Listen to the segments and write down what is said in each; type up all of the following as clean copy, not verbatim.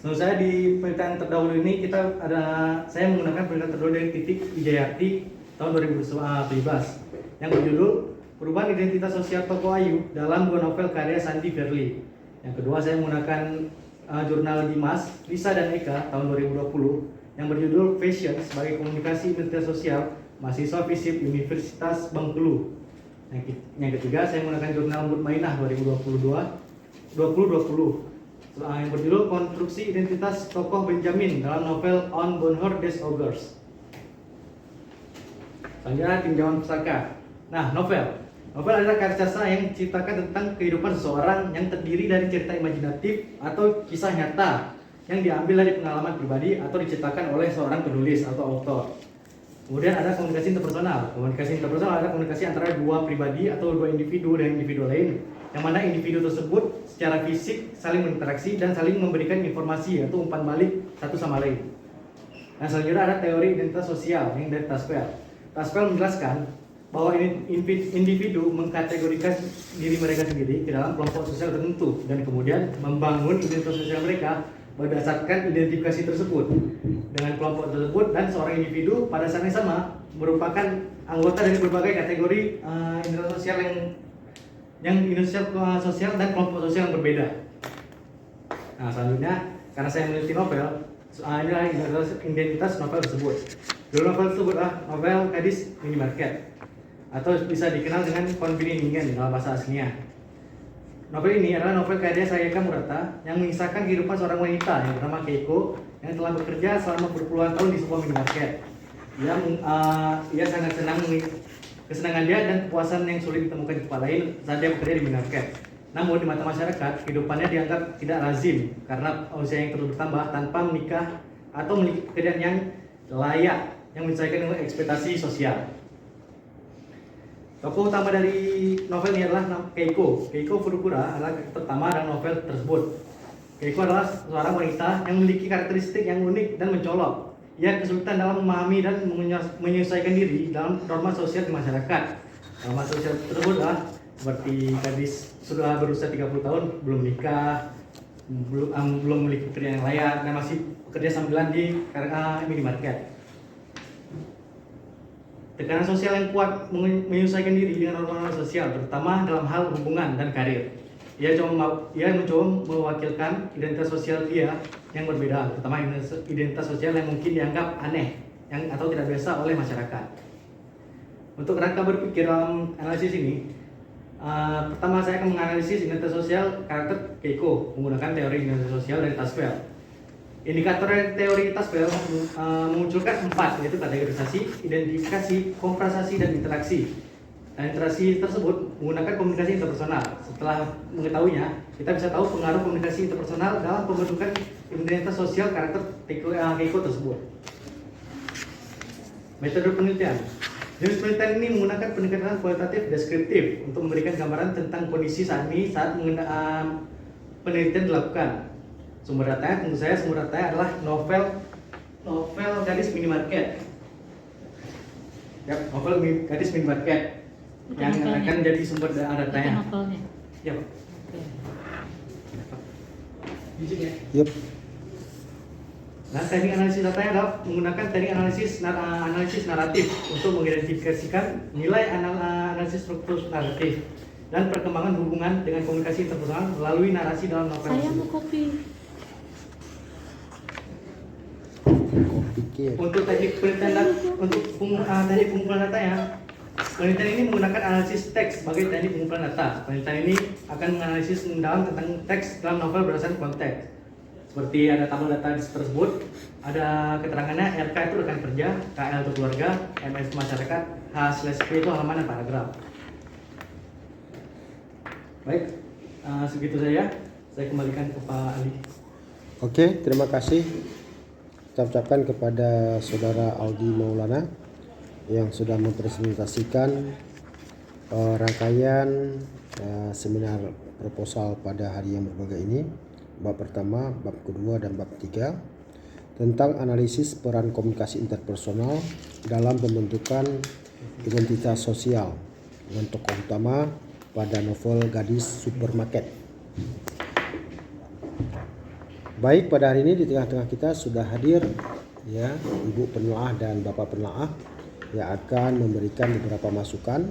Menurut saya di penelitian terdahulu ini saya menggunakan penelitian terdahulu dari Titik Wijayarti tahun 2017 yang berjudul Perubahan Identitas Sosial Tokoh Ayu dalam dua novel karya Sandy Verly. Yang kedua saya menggunakan jurnal Dimas, Lisa dan Eka tahun 2020 yang berjudul Fashion sebagai Komunikasi Identitas Sosial Mahasiswa FISIP Universitas Bengkulu. Yang ketiga saya menggunakan jurnal Mutmainah 2020 yang berjudul Konstruksi Identitas Tokoh Benjamin dalam novel On Bonheur des Augurs. Selanjutnya tinjauan pusaka. Nah, novel adalah karya sastra yang menceritakan tentang kehidupan seseorang yang terdiri dari cerita imajinatif atau kisah nyata yang diambil dari pengalaman pribadi atau diceritakan oleh seorang penulis atau autor. Kemudian ada komunikasi interpersonal. Komunikasi interpersonal adalah komunikasi antara dua pribadi atau dua individu dengan individu lain, yang mana individu tersebut secara fisik saling berinteraksi dan saling memberikan informasi atau umpan balik satu sama lain. Nah, selanjutnya ada teori identitas sosial yang dari Taspel. Taspel menjelaskan bahwa individu mengkategorikan diri mereka sendiri ke dalam kelompok sosial tertentu dan kemudian membangun identitas sosial mereka berdasarkan identifikasi tersebut dengan kelompok tersebut, dan seorang individu pada saat yang sama merupakan anggota dari berbagai kategori identitas sosial yang identitas sosial dan kelompok sosial yang berbeda. Nah, selanjutnya karena saya meneliti novel, ini adalah identitas novel tersebut. Judul novel tersebut adalah novel Gadis Minimarket atau bisa dikenal dengan Konvenieningen dalam bahasa aslinya. Novel ini adalah novel karya Sayaka Murata yang mengisahkan kehidupan seorang wanita yang bernama Keiko yang telah bekerja selama berpuluhan tahun di sebuah minimarket. Ia sangat senang kesenangan dia dan kepuasan yang sulit ditemukan di tempat lain saat dia bekerja di minimarket. Namun di mata masyarakat, kehidupannya dianggap tidak lazim karena usia yang terus bertambah tanpa menikah atau memiliki pekerjaan yang layak yang menyesuaikan dengan ekspektasi sosial. Tokoh utama dari novel ini adalah Keiko. Keiko Furukura adalah pertama dalam novel tersebut. Keiko adalah seorang wanita yang memiliki karakteristik yang unik dan mencolok. Ia kesulitan dalam memahami dan menyesuaikan diri dalam norma sosial di masyarakat. Norma sosial tersebut adalah seperti gadis sudah berusia 30 tahun, belum menikah, belum memiliki pekerjaan yang layak, dan masih bekerja sambilan di minimarket. Tekanan sosial yang kuat menyesuaikan diri dengan norma sosial, terutama dalam hal hubungan dan karir. Ia mencoba mewakilkan identitas sosial dia yang berbeda, terutama identitas sosial yang mungkin dianggap aneh atau tidak biasa oleh masyarakat. Untuk kerangka berpikir dalam analisis ini, pertama saya akan menganalisis identitas sosial karakter Keiko menggunakan teori identitas sosial dari Taspel. Indikator teori Taspel memunculkan 4, yaitu kategorisasi, identifikasi, komprasasi, dan interaksi. Dan interaksi tersebut menggunakan komunikasi interpersonal. Setelah mengetahuinya, kita bisa tahu pengaruh komunikasi interpersonal dalam pembentukan identitas sosial karakter Keiko tersebut. Metode penelitian. Jenis penelitian ini menggunakan pendekatan kualitatif deskriptif untuk memberikan gambaran tentang kondisi saat ini saat penelitian dilakukan. Sumber datanya adalah novel Gadis Minimarket. Ya, novel Gadis Minimarket yang akan jadi sumber datanya. Novelnya. Ya. Izin ya. Yep. Nah, teknik analisis datanya adalah menggunakan teknik analisis naratif untuk mengidentifikasikan nilai analisis struktur naratif dan perkembangan hubungan dengan komunikasi interpersonal melalui narasi dalam novel. Saya mau kopi. Untuk teknik penelitian teknik pengumpulan datanya, penelitian ini menggunakan analisis teks sebagai teknik pengumpulan data. Penelitian ini akan menganalisis mendalam tentang teks dalam novel berdasarkan konteks. Seperti ada tabel data tersebut, ada keterangannya RK itu rekan kerja, KL itu keluarga, MS itu masyarakat, H/P itu halaman dan paragraf. Baik, segitu saja. Saya kembalikan ke Pak Ali. Oke, terima kasih. Kita ucapkan kepada Saudara Aldi Maulana yang sudah mempresentasikan rangkaian seminar proposal pada hari yang berbahagia ini, bab pertama, bab kedua, dan bab ketiga tentang analisis peran komunikasi interpersonal dalam pembentukan identitas sosial dengan tokoh utama pada novel Gadis Supermarket. Baik, pada hari ini di tengah-tengah kita sudah hadir ya Ibu penelaah dan Bapak penelaah yang akan memberikan beberapa masukan,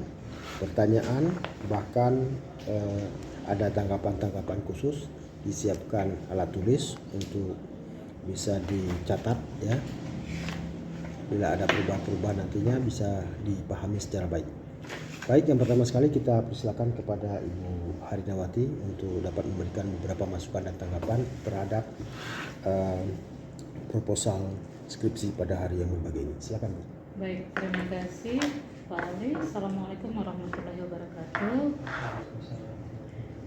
pertanyaan, bahkan ada tanggapan-tanggapan khusus. Disiapkan alat tulis untuk bisa dicatat ya. Bila ada perubahan-perubahan nantinya bisa dipahami secara baik. Baik, yang pertama sekali kita persilakan kepada Ibu Harinawati untuk dapat memberikan beberapa masukan dan tanggapan terhadap proposal skripsi pada hari yang berbahagia ini. Silakan, Bu. Baik, terima kasih Pak Ali. Assalamualaikum warahmatullahi wabarakatuh.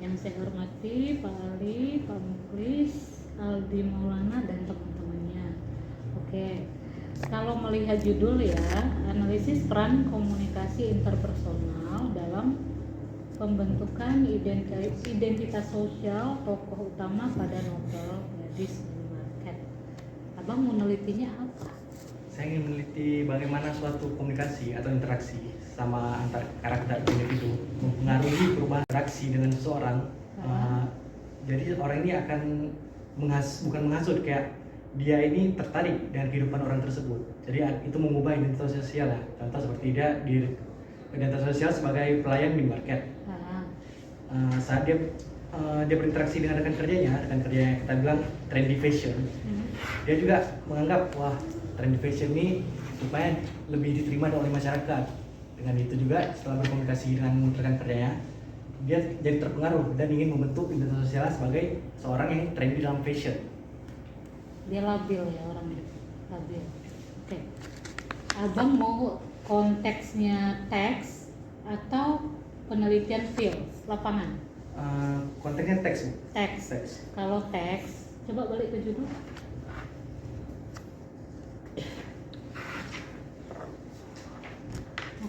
Yang saya hormati Pak Ali, Pak Muklis, Aldi Maulana dan teman-temannya. Oke, kalau melihat judul ya, analisis peran komunikasi interpersonal dalam pembentukan identitas sosial tokoh utama pada novel Gadis Minimarket. Abang mau nelitinya apa? Saya ingin meneliti bagaimana suatu komunikasi atau interaksi sama antar karakter individu mempengaruhi perubahan interaksi dengan seseorang. Jadi orang ini akan bukan menghasut, kayak dia ini tertarik dengan kehidupan orang tersebut. Jadi itu mengubah identitas sosial lah. Contoh seperti dia di identitas sosial sebagai pelayan minimarket. Saat dia berinteraksi dengan rekan kerjanya yang kita bilang trendy fashion, dia juga menganggap wah trendy fashion ini supaya lebih diterima oleh masyarakat. Dengan itu juga setelah berkomunikasi dengan rekan kerjanya, dia jadi terpengaruh dan ingin membentuk identitas sosial sebagai seorang yang trendy dalam fashion. Dia labil ya orangnya, labil. Oke. Abang mau konteksnya teks atau penelitian field lapangan? Konteksnya teks, Bu. Teks. Kalau teks, coba balik ke judul.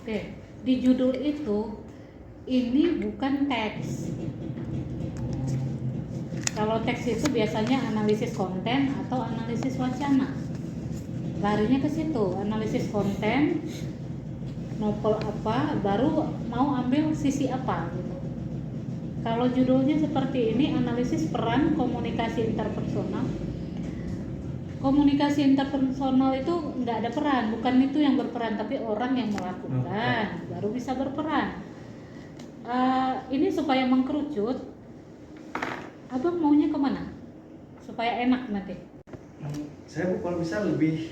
Oke, di judul itu ini bukan teks. Kalau teks itu biasanya analisis konten atau analisis wacana. Larinya ke situ, analisis konten, novel apa, baru mau ambil sisi apa gitu. Kalau judulnya seperti ini, analisis peran komunikasi interpersonal. Komunikasi interpersonal itu nggak ada peran, bukan itu yang berperan, tapi orang yang melakukan baru bisa berperan. Ini supaya mengkerucut, abang maunya kemana? Supaya enak nanti. Saya kalau bisa lebih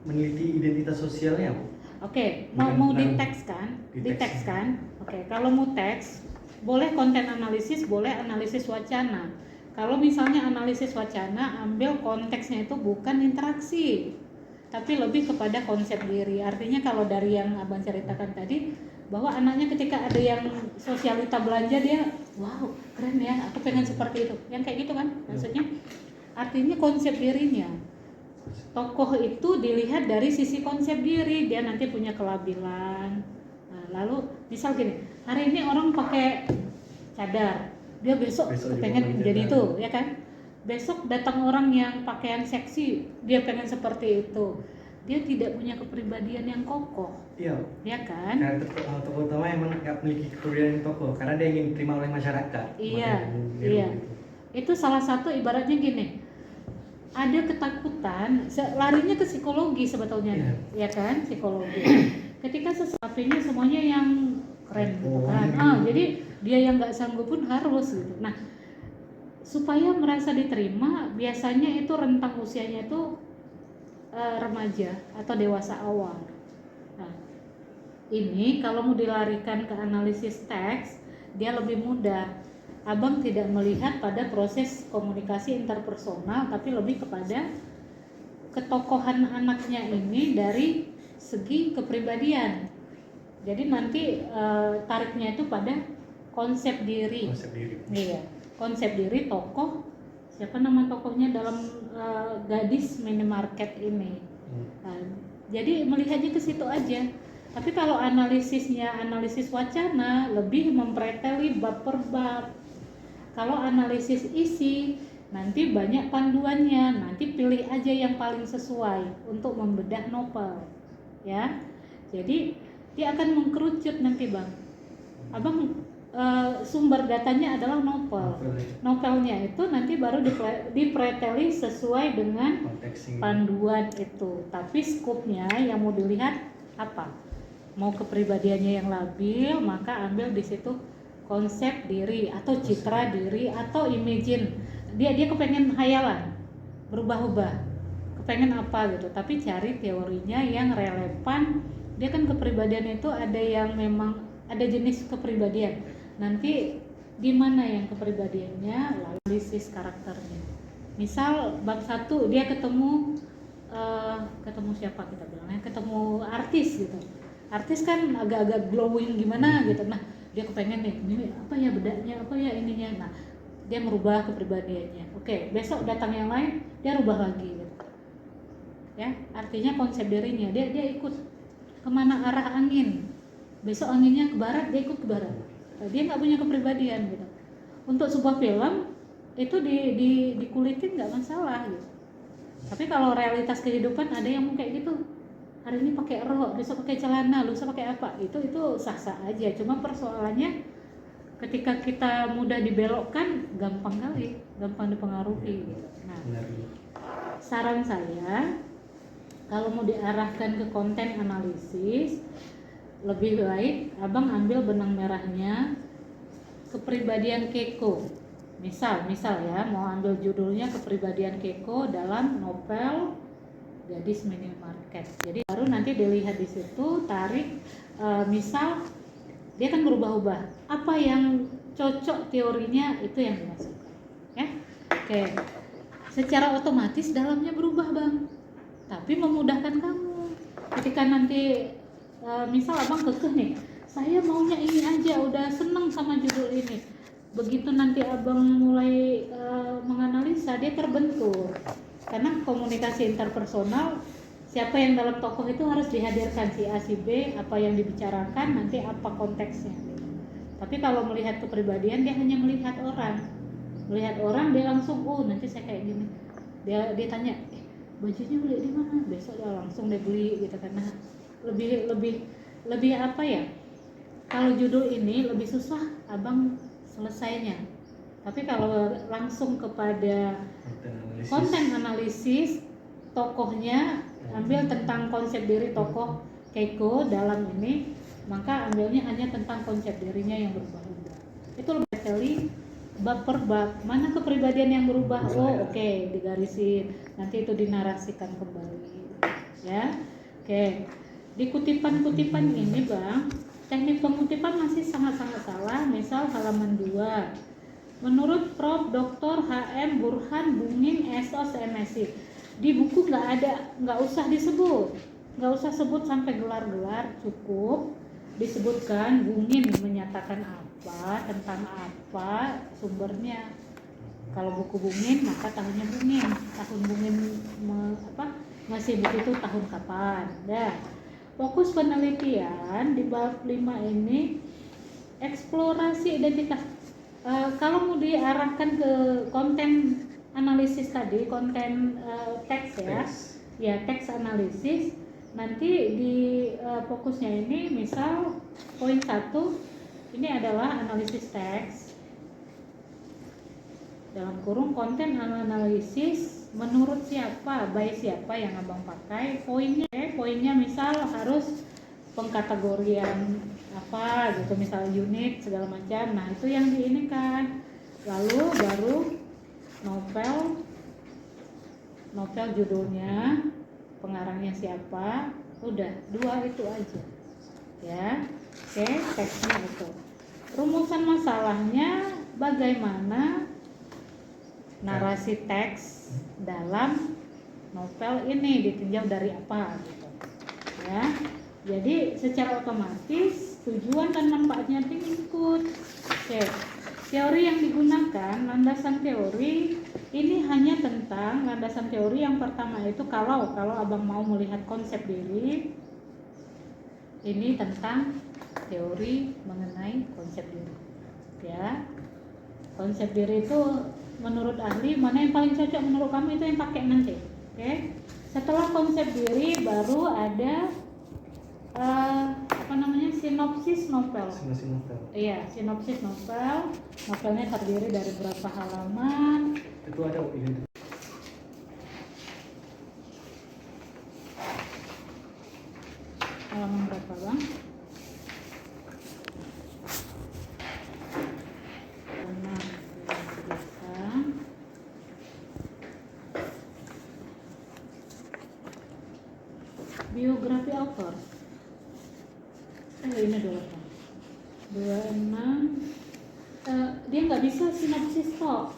meneliti identitas sosialnya, Bu. Oke, mau di teks kan? Di teks kan? Oke, kalau mau teks, boleh konten analisis, boleh analisis wacana. Kalau misalnya analisis wacana, ambil konteksnya itu bukan interaksi, tapi lebih kepada konsep diri. Artinya kalau dari yang abang ceritakan tadi, bahwa anaknya ketika ada yang sosialita belanja, dia wow keren ya, aku pengen seperti itu, yang kayak gitu kan maksudnya. Artinya konsep dirinya, tokoh itu dilihat dari sisi konsep diri, dia nanti punya kelabilan. Nah, lalu misal gini, hari ini orang pakai cadar, dia besok pengen jadi itu, ya kan? Besok datang orang yang pakaian seksi, dia pengen seperti itu. Dia tidak punya kepribadian yang kokoh. Iya. Ya kan? Tokoh utama emang nggak memiliki kepribadian yang kokoh karena dia ingin diterima oleh masyarakat. Iya. Itu salah satu ibaratnya gini. Ada ketakutan, larinya ke psikologi sebetulnya, ya kan? Psikologi. Ketika sesuatunya semuanya yang keren gitu kan. Jadi dia yang nggak sanggup pun harus gitu. Nah, supaya merasa diterima, biasanya itu rentang usianya itu remaja atau dewasa awal. Nah, ini kalau mau dilarikan ke analisis teks, dia lebih mudah. Abang tidak melihat pada proses komunikasi interpersonal, tapi lebih kepada ketokohan anaknya ini dari segi kepribadian. Jadi nanti tariknya itu pada konsep diri. Iya, konsep diri tokoh. Siapa nama tokohnya dalam Gadis Minimarket ini? Nah, jadi melihatnya ke situ aja. Tapi kalau analisisnya analisis wacana, lebih mempreteli bab per bab. Kalau analisis isi, nanti banyak panduannya. Nanti pilih aja yang paling sesuai untuk membedah novel, ya. Jadi dia akan mengkerucut nanti, Bang. Abang sumber datanya adalah novel. Novelnya itu nanti baru dipreteli sesuai dengan Konteksnya. panduan itu. Tapi skupnya yang mau dilihat apa? Mau kepribadiannya yang labil, maka ambil di situ konsep diri atau citra diri atau imagine. Dia kepengen hayalan, berubah-ubah, kepengen apa gitu. Tapi cari teorinya yang relevan. Dia kan kepribadian itu ada yang memang ada jenis kepribadian. Nanti di mana yang kepribadiannya, lalu analisis karakternya. Misal bab 1 dia ketemu siapa kita bilangnya, ketemu artis gitu. Artis kan agak-agak glowing gimana gitu. Nah, dia kepengen nih, ini apa ya bedanya, apa ya ininya. Nah, dia merubah kepribadiannya. Oke, besok datang yang lain, dia rubah lagi gitu. Ya, artinya konsep dirinya dia ikut kemana arah angin. Besok anginnya ke barat, dia ikut ke barat. Dia nggak punya kepribadian gitu. Untuk sebuah film itu dikulitin nggak masalah gitu. Tapi kalau realitas kehidupan ada yang mau kayak gitu. Hari ini pakai rok, besok pakai celana, lusa pakai apa? Itu sah-sah aja. Cuma persoalannya ketika kita mudah dibelokkan, gampang kali, gampang dipengaruhi gitu. Nah, saran saya kalau mau diarahkan ke konten analisis, lebih baik abang ambil benang merahnya kepribadian Keiko. Misal ya, mau ambil judulnya kepribadian Keiko dalam novel Gadis Minimarket. Jadi baru nanti dilihat di situ, tarik misal dia kan berubah-ubah. Apa yang cocok teorinya itu yang dimasukkan. Ya. Oke. Secara otomatis dalamnya berubah, Bang. Tapi memudahkan kamu. Ketika nanti misal abang kekeh nih, saya maunya ini aja, udah seneng sama judul ini. Begitu nanti abang mulai menganalisa, dia terbentur. Karena komunikasi interpersonal, siapa yang dalam tokoh itu harus dihadirkan, si A, si B, apa yang dibicarakan, nanti apa konteksnya. Tapi kalau melihat kepribadian, dia hanya melihat orang. Melihat orang, dia langsung, oh nanti saya kayak gini. Dia tanya, bajunya beli di mana? Besok dia langsung dia beli gitu. Karena lebih apa ya, kalau judul ini lebih susah abang selesainya. Tapi kalau langsung kepada konten analisis tokohnya, ambil tentang konsep diri tokoh Keiko dalam ini, maka ambilnya hanya tentang konsep dirinya yang berubah-ubah. Itu lebih sekali bab per bab, mana kepribadian yang berubah, oh oke, digarisin, nanti itu dinarasikan kembali ya. Oke, di kutipan-kutipan ini Bang, teknik pengutipan masih sangat-sangat salah. Misal halaman 2, menurut Prof. Dr. H.M. Burhan Bungin SOS MSc, di buku nggak usah disebut, nggak usah sebut sampai gelar-gelar, cukup disebutkan Bungin menyatakan apa, tentang apa, sumbernya. Kalau buku Bungin maka tahunnya Bungin, tahun Bungin masih begitu tahun kapan. Dah. Fokus penelitian di bab 5 ini eksplorasi identitas. Kalau mau diarahkan ke konten analisis tadi, konten teks ya teks analisis, nanti di fokusnya ini misal poin 1 ini adalah analisis teks dalam kurung konten analisis menurut siapa, by siapa yang abang pakai. Poinnya misal harus pengkategorian apa gitu, misal unit segala macam. Nah itu yang diinikan. Lalu baru novel judulnya, pengarangnya siapa, udah 2 itu aja ya. Oke, teksnya itu. Rumusan masalahnya bagaimana narasi teks dalam novel ini ditinjau dari apa gitu ya. Jadi secara otomatis tujuan dan manfaatnya ikut. Oke. Teori yang digunakan, landasan teori ini hanya tentang landasan teori yang pertama itu kalau abang mau melihat konsep diri, ini tentang teori mengenai konsep diri ya. Konsep diri itu menurut ahli mana yang paling cocok menurut kamu, itu yang pakai nanti. Oke. Setelah konsep diri baru ada apa namanya, sinopsis novel. Sinopsis novel. Iya, sinopsis novel. Novelnya terdiri dari berapa halaman? Itu ada ini. Halaman berapa bang? Benar, bisa. Biografi author. Ini dulu kan. 26. Dia nggak bisa sinopsis kok.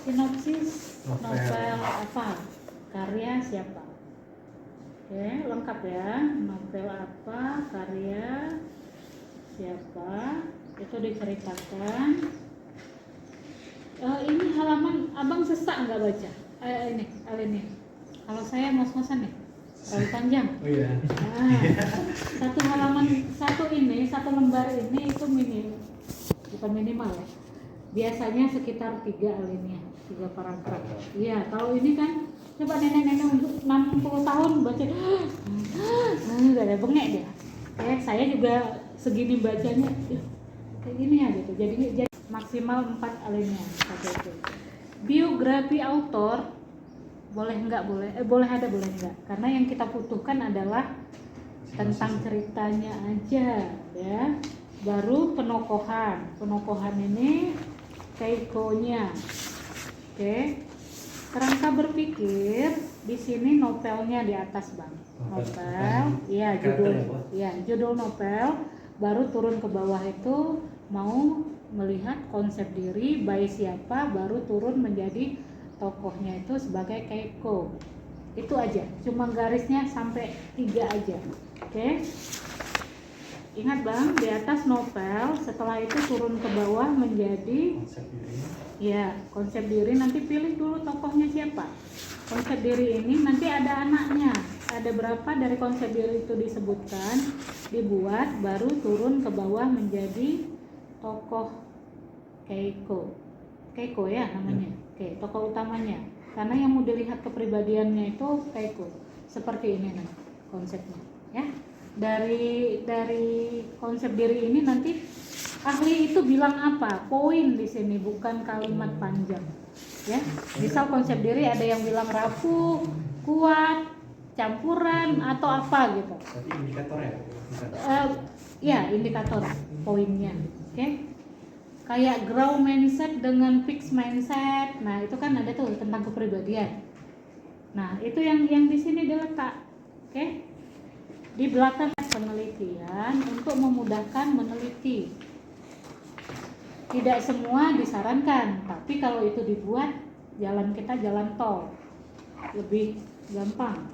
Sinopsis novel apa? Karya siapa? Oke, lengkap ya. Novel apa? Karya siapa? Itu diceritakan. Ini halaman abang sesak nggak baca? Ini. Kalau saya ngos-ngosan nih, terlalu panjang. Oh iya. Nah, satu halaman, satu lembar ini itu bukan minimal ya. Biasanya sekitar 3 alinea, 3 paragraf. Iya, kalau ini kan coba nenek-nenek untuk 60 tahun baca, nggak ada bengek dia. Saya juga segini bacanya, kayak gini ya gitu. Jadi maksimal 4 alinea saja itu. Biografi autor boleh ada boleh enggak, karena yang kita butuhkan adalah tentang ceritanya aja ya. Baru penokohan ini Keiko-nya. Oke. Kerangka berpikir di sini novelnya di atas bang. Novel, iya judul novel. Baru turun ke bawah itu mau melihat konsep diri by siapa, baru turun menjadi tokohnya itu sebagai Keiko. Itu aja, cuma garisnya sampai 3 aja. Oke. Ingat bang, di atas novel, setelah itu turun ke bawah menjadi Konsep diri. ya, konsep diri. Nanti pilih dulu tokohnya siapa. Konsep diri ini nanti ada anaknya. Ada berapa dari konsep diri itu disebutkan, dibuat, baru turun ke bawah menjadi tokoh Keiko. Keiko ya namanya. Oke, tokoh utamanya. Karena yang mau dilihat kepribadiannya itu Keiko. Seperti ini nih konsepnya, ya. Dari konsep diri ini nanti ahli itu bilang apa? Poin di sini, bukan kalimat panjang. Ya. Misal konsep diri ada yang bilang rapuh, kuat, campuran atau apa gitu. Berarti indikator ya? Ya, indikator poinnya. Oke. Kayak grow mindset dengan fix mindset. Nah, itu kan ada tuh tentang kepribadian. Nah, itu yang di sini diletak. Oke. Di belakang penelitian untuk memudahkan meneliti. Tidak semua disarankan, tapi kalau itu dibuat, jalan kita jalan tol. Lebih gampang.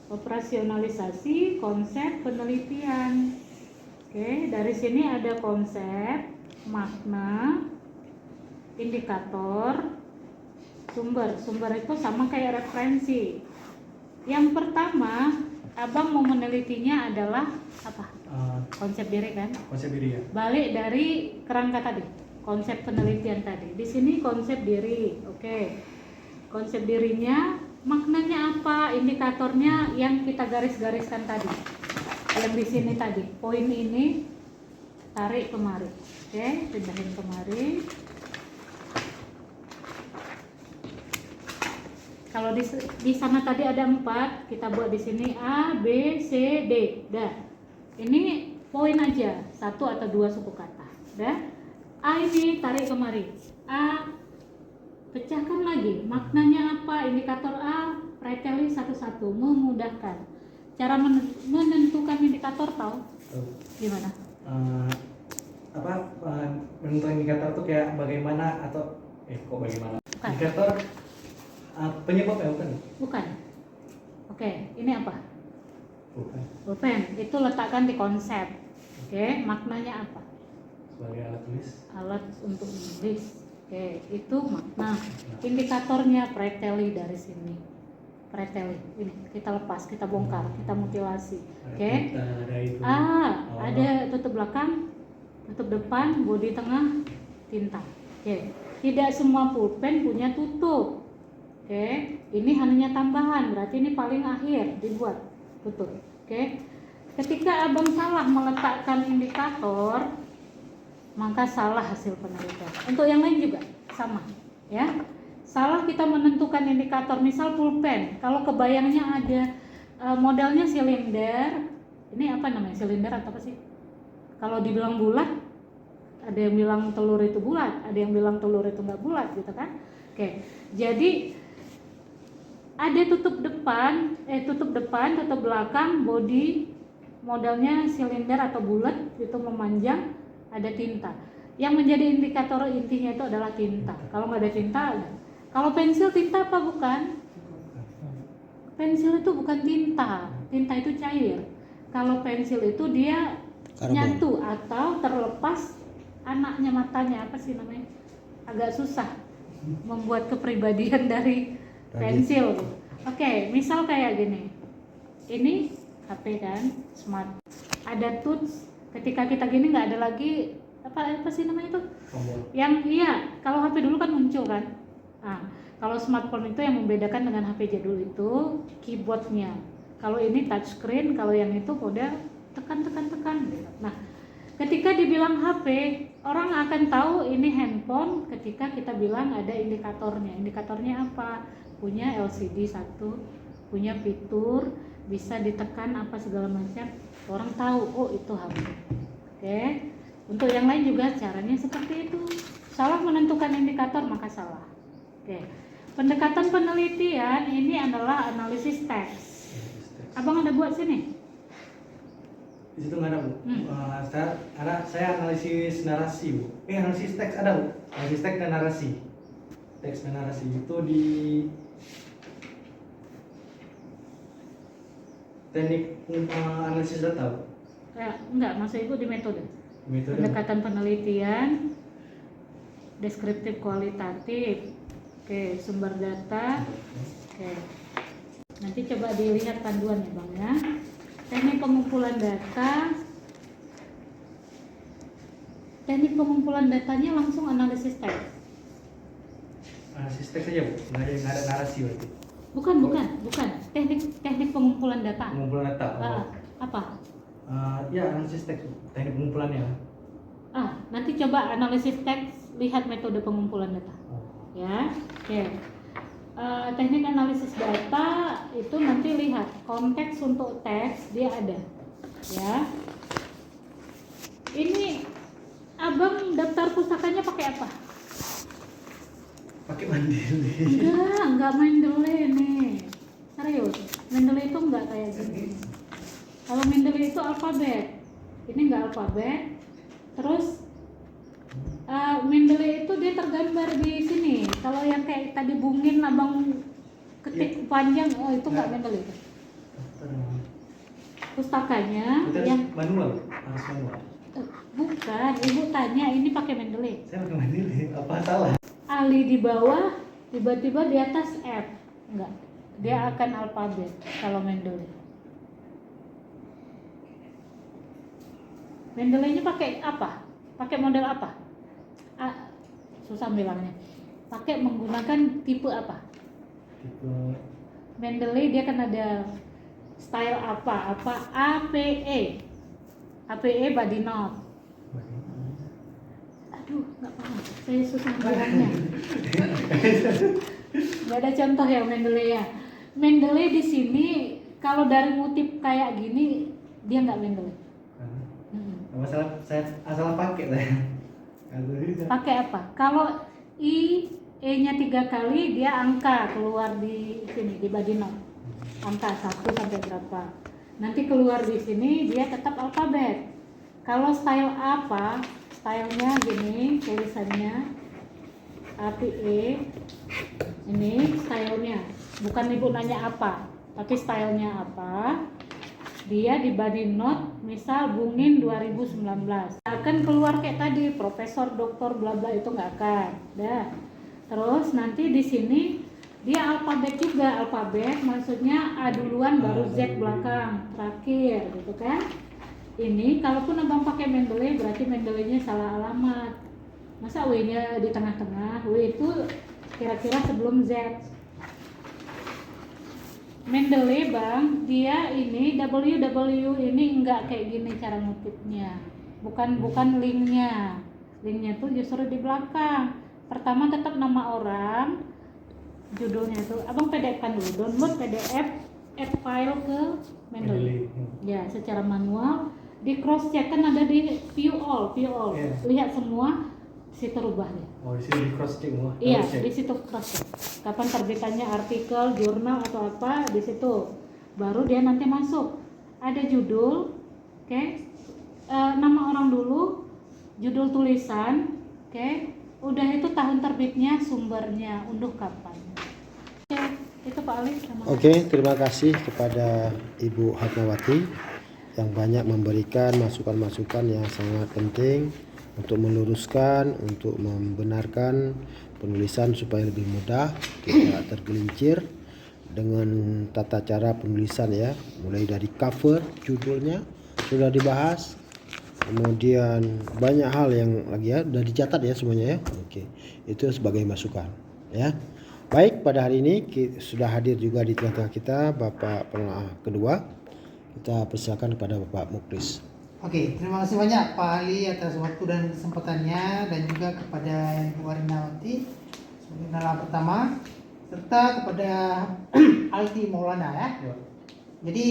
Operasionalisasi konsep penelitian. Oke, dari sini ada konsep, makna, indikator, sumber. Sumber itu sama kayak referensi. Yang pertama, abang mau menelitinya adalah apa? Konsep diri kan? Konsep diri ya. Balik dari kerangka tadi, konsep penelitian tadi. Di sini konsep diri, oke. Konsep dirinya, maknanya apa? Indikatornya yang kita garis-gariskan tadi. Yang di sini tadi, poin ini tarik kemari. Oke, pindahin kemari. Kalau di sana tadi ada 4, kita buat di sini A, B, C, D. Dah. Ini poin aja, 1 atau 2 suku kata. Dah. A ini tarik kemari. A, pecahkan lagi. Maknanya apa? Indikator A, preteli satu-satu, memudahkan. Cara menentukan indikator tahu? Gimana? Menentukan indikator tuh kayak bagaimana atau kok bagaimana? Bukan. Indikator penyebabnya bukan? Bukan. Oke, ini apa? Bukan. Pulpen. Itu letakkan di konsep. Oke, maknanya apa? Sebagai alat tulis. Alat untuk menulis. Oke, itu makna. Indikatornya preteli dari sini. Preteli. Ini kita lepas, kita bongkar, kita mutilasi. Oke. Ada itu. Ada tutup belakang, tutup depan, bodi tengah, tinta. Oke. Tidak semua pulpen punya tutup. Oke, ini hanya tambahan, berarti ini paling akhir dibuat tutup. Oke, Ketika abang salah meletakkan indikator, maka salah hasil penelitian. Untuk yang lain juga sama, ya. Salah kita menentukan indikator, misal pulpen. Kalau kebayangnya ada modalnya silinder, ini apa namanya, silinder atau apa sih? Kalau dibilang bulat, ada yang bilang telur itu bulat, ada yang bilang telur itu nggak bulat, gitu kan? Oke, jadi ada tutup depan, tutup belakang, body, modalnya silinder atau bulat, itu memanjang, ada tinta. Yang menjadi indikator intinya itu adalah tinta. Kalau nggak ada tinta, kalau pensil tinta apa bukan? Pensil itu bukan tinta, tinta itu cair. Kalau pensil itu dia Karbon. nyatu atau terlepas anaknya, matanya apa sih namanya? Agak susah membuat kepribadian dari pensil. Oke, misal kayak gini. Ini HP kan, smart. Ada touch. Ketika kita gini nggak ada lagi apa sih namanya itu? Yang iya, kalau HP dulu kan muncul kan. Nah, kalau smartphone itu yang membedakan dengan HP jadul itu keyboardnya. Kalau ini touchscreen, kalau yang itu udah tekan. Nah, ketika dibilang HP, orang akan tahu ini handphone ketika kita bilang ada indikatornya. Indikatornya apa? Punya LCD satu, punya fitur, bisa ditekan apa segala macam. Orang tahu, oh itu HP. Oke. Untuk yang lain juga caranya seperti itu. Salah menentukan indikator maka salah. Oke. Pendekatan penelitian ini adalah analisis teks. Abang ada buat sini? Di situ nggak ada, Bu. Saya analisis narasi, Bu. Analisis teks ada, Bu. Analisis teks dan narasi. Teks dan narasi itu di teknik analisis data, Bu. Enggak, maksud ibu di metode. Metode. Pendekatan penelitian, deskriptif kualitatif. Oke, sumber data. Oke. Nanti coba dilihat panduan ya, Bang ya. Teknik pengumpulan data. Teknik pengumpulan datanya langsung analisis teks. Analisis teks aja, Bu. Nggak ada narasi berarti. Bukan. Teknik pengumpulan data. Pengumpulan data. Apa? Ya, analisis teks, Bu. Teknik pengumpulannya. Nanti coba analisis teks, lihat metode pengumpulan data. Ya, oke. Teknik analisis data itu nanti lihat konteks untuk teks dia ada. Ya. Ini abang daftar pustakanya pakai apa? Pakai Mendeley. Enggak Mendeley nih. Serius, Mendeley itu enggak kayak gini. Kalau Mendeley itu alfabet, ini enggak alfabet. Terus Mendeley itu dia tergambar di sini. Kalau yang kayak tadi bungin abang ketik panjang, oh itu enggak Mendeley. Pustakanya Itu yang manual, harus manual. bukan, ibu tanya ini pakai Mendeley. Saya pakai Mendeley, apa salah? Ali di bawah, tiba-tiba di atas F. Enggak, dia akan alfabet kalau Mendeley. Mendeley-nya pakai apa? Pakai model apa? Susah bilangnya. Pakai menggunakan tipe apa? Tipe Mendeley dia kan ada style apa? APE. APE body note. Aduh, nggak paham. Saya susah bilangnya. Nggak ada contoh ya Mendeley ya. Mendeley di sini kalau dari motif kayak gini dia nggak Mendeley. masalah saya asal pakai saya. Pakai apa? Kalau E-nya 3 kali dia angka keluar di sini di body note. Angka 1 sampai berapa. Nanti keluar di sini dia tetap alfabet. Kalau style apa? Stylenya gini tulisannya APE. Ini stylenya. Bukan ibu nanya apa, tapi stylenya apa. Dia di body note misal Bungin 2019 akan keluar kayak tadi profesor doktor bla bla, itu nggak akan. Dah. Terus nanti di sini dia alfabet juga, alfabet maksudnya A duluan baru Z belakang terakhir gitu kan. Ini kalaupun abang pakai Mendeley berarti Mendeley-nya salah alamat. Masa W-nya di tengah-tengah? W itu kira-kira sebelum Z. Mendeley bang, dia ini WW ini enggak kayak gini cara ngutipnya, bukan linknya tuh justru di belakang. Pertama tetap nama orang, judulnya itu abang PDF kan dulu, download PDF add file ke Mendeley ya secara manual, di cross check kan ada di view all Yeah. lihat semua situ rubah ya. Oh, di sini di cross check semua. Iya, Double check. di situ cross check. Kapan terbitannya artikel, jurnal atau apa di situ. Baru dia nanti masuk. Ada judul, oke. Nama orang dulu, judul tulisan, oke. Udah itu tahun terbitnya, sumbernya, unduh kapan. Oke, itu Pak Ali. Oke, terima kasih kepada Ibu Hatmawati yang banyak memberikan masukan-masukan yang sangat penting untuk meluruskan, untuk membenarkan penulisan supaya lebih mudah, tidak tergelincir dengan tata cara penulisan ya, mulai dari cover, judulnya sudah dibahas, kemudian banyak hal yang lagi ya, sudah dicatat ya semuanya ya. Oke, itu sebagai masukan ya. Baik, pada hari ini sudah hadir juga di tengah-tengah kita Bapak penelaah kedua. Kita persilakan kepada Bapak Muklis. Oke, terima kasih banyak Pak Ali atas waktu dan kesempatannya, dan juga kepada Ibu Arinawati sebagai penelaah pertama, serta kepada Aldi Maulana ya. Jadi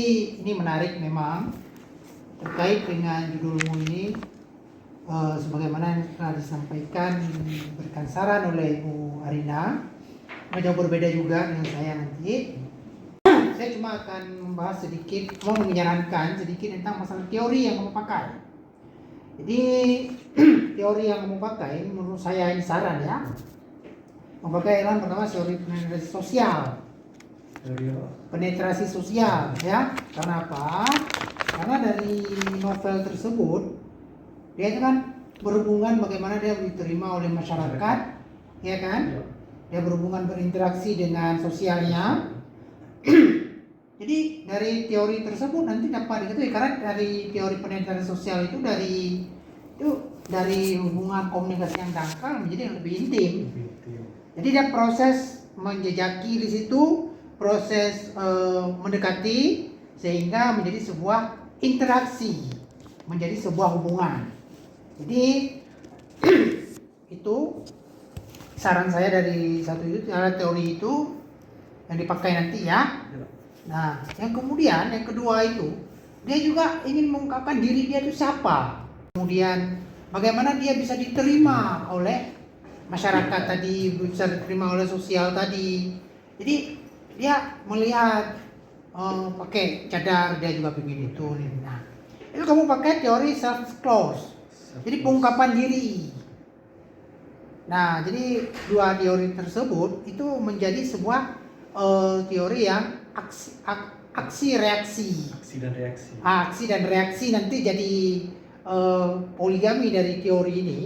ini menarik memang terkait dengan judulmu ini, sebagaimana yang telah disampaikan diberikan saran oleh Ibu Arina, jauh berbeda juga dengan saya nanti. Saya cuma akan membahas sedikit, mau menyarankan sedikit tentang masalah teori yang kamu pakai. Jadi teori yang kamu pakai menurut saya ini saran ya. Memakai yang pertama teori penetrasi sosial. Penetrasi sosial ya. Karena apa? Karena dari novel tersebut dia itu kan berhubungan bagaimana dia diterima oleh masyarakat, ya kan? Dia berhubungan berinteraksi dengan sosialnya. Jadi dari teori tersebut nanti dapat diketahui, karena dari teori penetrasi sosial itu dari hubungan komunikasi yang dangkal menjadi yang lebih intim. Jadi dia proses menjejaki di situ, proses mendekati sehingga menjadi sebuah interaksi, menjadi sebuah hubungan. Jadi itu saran saya dari satu itu, cara teori itu yang dipakai nanti ya. Nah, yang kedua itu dia juga ingin mengungkapkan diri dia itu siapa. Kemudian bagaimana dia bisa diterima oleh masyarakat tadi, bisa diterima oleh sosial tadi. Jadi dia melihat pakai cadar, dia juga begini itu. Nah, itu kamu pakai teori self disclose. Jadi pengungkapan diri. Nah, jadi dua teori tersebut itu menjadi sebuah teori yang aksi reaksi. Aksi dan reaksi nanti jadi poligami dari teori ini,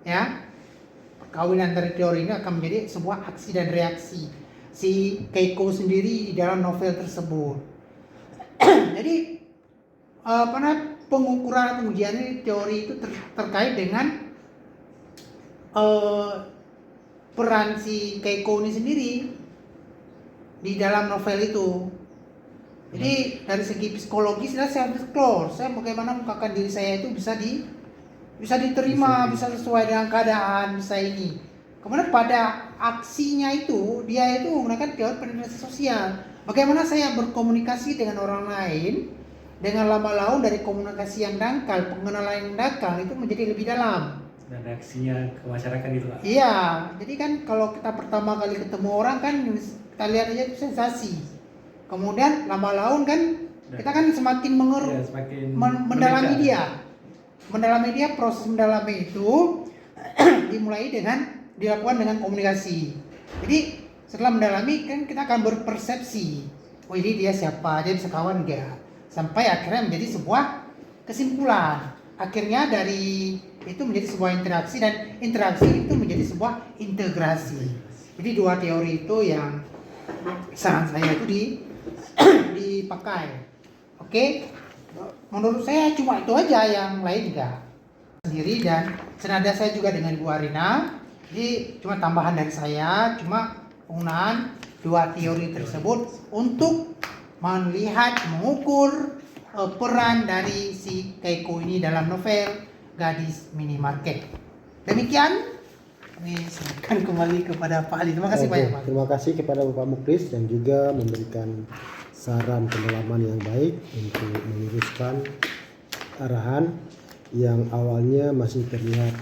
ya. Perkawinan dari teori ini akan menjadi sebuah aksi dan reaksi si Keiko sendiri di dalam novel tersebut. Jadi pengukuran pengujian ini, teori itu terkait dengan peran si Keiko ini sendiri di dalam novel itu. Jadi dari segi psikologis saya self-disclose, saya bagaimana mengungkapkan diri saya itu bisa diterima, bisa sesuai dengan keadaan, bisa ini. Kemudian pada aksinya itu dia itu menggunakan teori penetrasi sosial. Bagaimana saya berkomunikasi dengan orang lain dengan lama laun dari komunikasi yang dangkal, pengenalan yang dangkal itu menjadi lebih dalam. Dan reaksinya ke masyarakat gitu Pak. Iya, jadi kan kalau kita pertama kali ketemu orang kan kita lihat aja itu sensasi. Kemudian lama laun kan kita kan semakin mendalami dia. Mendalami dia, proses mendalami itu dimulai dengan dilakukan dengan komunikasi. Jadi setelah mendalami kan kita akan berpersepsi, oh ini dia siapa, dia bisa kawan enggak, sampai akhirnya menjadi sebuah kesimpulan. Akhirnya dari itu menjadi sebuah interaksi, dan interaksi itu menjadi sebuah integrasi. Jadi dua teori itu yang saran saya itu dipakai. Oke, menurut saya cuma itu aja, yang lain enggak. Sendiri dan senada saya juga dengan Bu Arina. Jadi cuma tambahan dari saya, cuma penggunaan dua teori tersebut untuk melihat, mengukur peran dari si Keiko ini dalam novel Gadis Minimarket. Demikian, kami silakan kembali kepada Pak Ali. Terima kasih Oke, banyak Pak. terima kasih kepada Bapak Muklis yang juga memberikan saran pendalaman yang baik untuk meluruskan arahan yang awalnya masih terlihat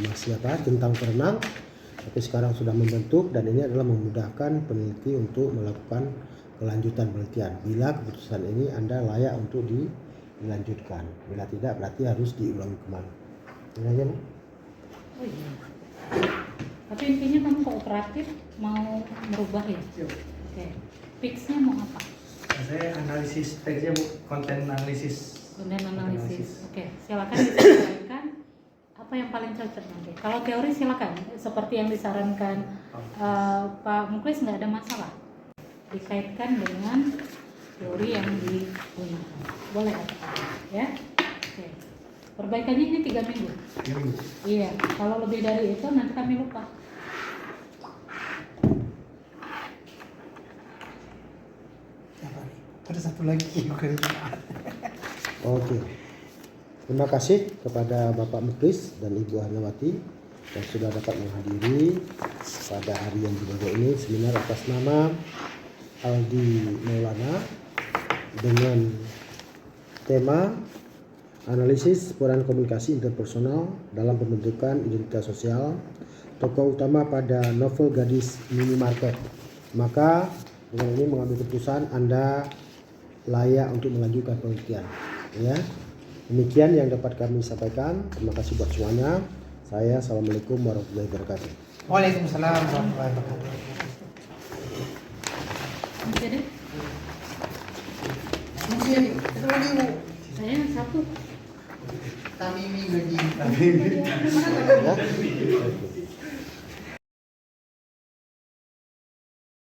masih tentang perenang, tapi sekarang sudah membentuk, dan ini adalah memudahkan peneliti untuk melakukan kelanjutan penelitian. Bila keputusan ini Anda layak untuk dilanjutkan, bila tidak berarti harus diulang kembali. Ini aja, Bu. Oh iya. Tapi intinya kamu kooperatif mau merubah ya? Oke. Fixnya mau apa? Saya analisis teksnya, Bu, konten analisis. Konten analisis. Oke, silakan disampaikan apa yang paling cocok nanti. Kalau teori silakan, seperti yang disarankan Pak Muklis, nggak ada masalah. Dikaitkan dengan teori yang digunakan. Boleh ya? Oke. Perbaikannya ini 3 minggu. Iya, kalau lebih dari itu nanti kami lupa. Ada satu lagi bukan. Oke. Terima kasih kepada Bapak Muklis dan Ibu Hanawati yang sudah dapat menghadiri pada hari yang berbahagia ini seminar atas nama Aldi Maulana dengan tema analisis peran komunikasi interpersonal dalam pembentukan identitas sosial, tokoh utama pada novel Gadis Minimarket. Maka dengan ini mengambil keputusan Anda layak untuk melanjutkan penelitian. Ya, demikian yang dapat kami sampaikan. Terima kasih buat semuanya. Saya assalamualaikum warahmatullahi wabarakatuh. Waalaikumsalam warahmatullahi wabarakatuh. Oke deh. Mungkin itu lagi Bu. Saya satu. Tamimi gaji. Ya.